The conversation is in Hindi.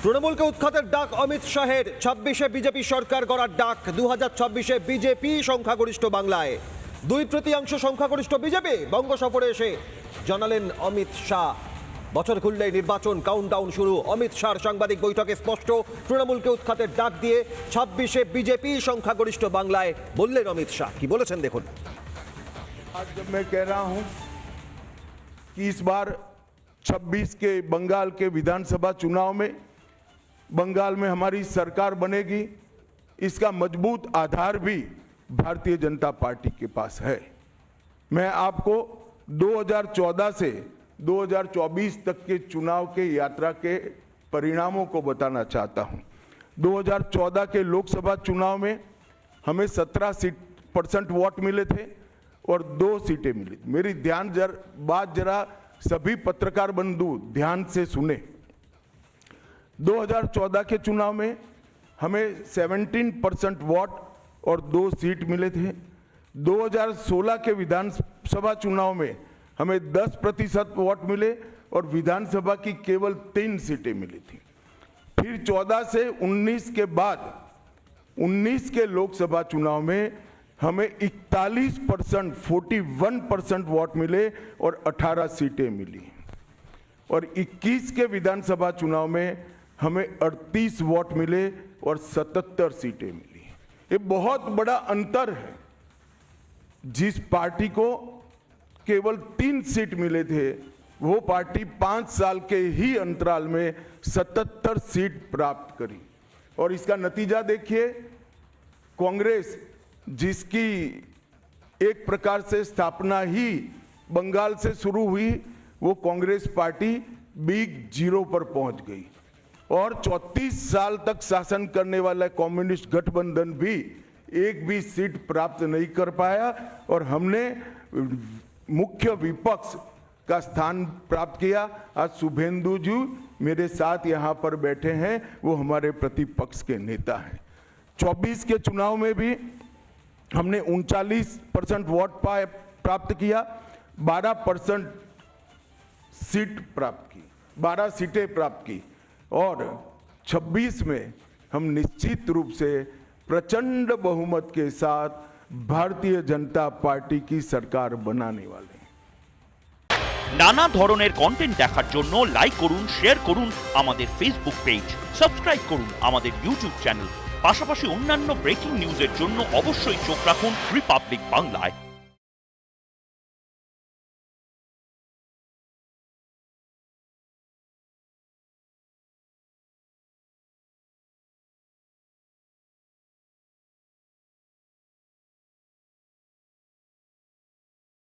তৃণমূলকে উৎখাতের ডাক অমিত শাহের। 26-এ বিজেপি সরকার গড়ার ডাক। 2024-এ বিজেপি সংখ্যাগরিষ্ঠ বাংলায়, 2/3 সংখ্যাগরিষ্ঠ বিজেপি। বঙ্গ সফরে এসে জানালেন অমিত শাহ, বছর খুললেই নির্বাচন, কাউন্টডাউন শুরু। অমিত শাহর সাংবাদিক বৈঠকে স্পষ্ট, তৃণমূলকে উৎখাতের ডাক দিয়ে 26-এ বিজেপি সংখ্যাগরিষ্ঠ বাংলায় বললেন অমিত শাহ। কি বলেছেন দেখুন। आज जब मैं कह रहा हूं कि इस बार 26 के बंगाल के विधानसभा चुनाव में बंगाल में हमारी सरकार बनेगी, इसका मजबूत आधार भी भारतीय जनता पार्टी के पास है। मैं आपको 2014 से 2024 तक के चुनाव के यात्रा के परिणामों को बताना चाहता हूं। 2014 के लोकसभा चुनाव में हमें 17% वोट मिले थे और 2 सीटें मिली। मेरी बात जरा सभी पत्रकार बंधु ध्यान से सुने। 2014 के चुनाव में हमें 17% वोट और 2 सीट मिले थे। 2016 के विधानसभा चुनाव में हमें 10% वोट मिले और विधानसभा की केवल 3 सीटें मिली थी। फिर 14 से 19 के बाद 19 के लोकसभा चुनाव में हमें 41% वोट मिले और 18 सीटें मिली। और 21 के विधानसभा चुनाव में हमें 38 वोट मिले और 77 सीटें मिली। ये बहुत बड़ा अंतर है। जिस पार्टी को केवल 3 सीट मिले थे, वो पार्टी 5 साल के ही अंतराल में 77 सीट प्राप्त करी। और इसका नतीजा देखिए, कांग्रेस जिसकी एक प्रकार से स्थापना ही बंगाल से शुरू हुई, वो कांग्रेस पार्टी बिग जीरो पर पहुंच गई। और 34 साल तक शासन करने वाला कम्युनिस्ट गठबंधन भी एक भी सीट प्राप्त नहीं कर पाया और हमने मुख्य विपक्ष का स्थान प्राप्त किया। आज शुभेंदु जी मेरे साथ यहाँ पर बैठे हैं, वो हमारे प्रतिपक्ष के नेता हैं। 24 के चुनाव में भी हमने 39% वोट प्राप्त किया, 12% सीट प्राप्त की, 12 सीटें प्राप्त की। और 26 में हम निश्चित रूप से प्रचंड बहुमत के साथ भारतीय जनता पार्टी की सरकार बनाने वाले हैं। নানা ধরনের কন্টেন্ট দেখার জন্য লাইক করুন, শেয়ার করুন আমাদের ফেসবুক পেজ, সাবস্ক্রাইব করুন আমাদের ইউটিউব চ্যানেল। পাশাপাশি অন্যান্য ব্রেকিং নিউজের জন্য অবশ্যই চোখ রাখুন রিপাবলিক বাংলায়।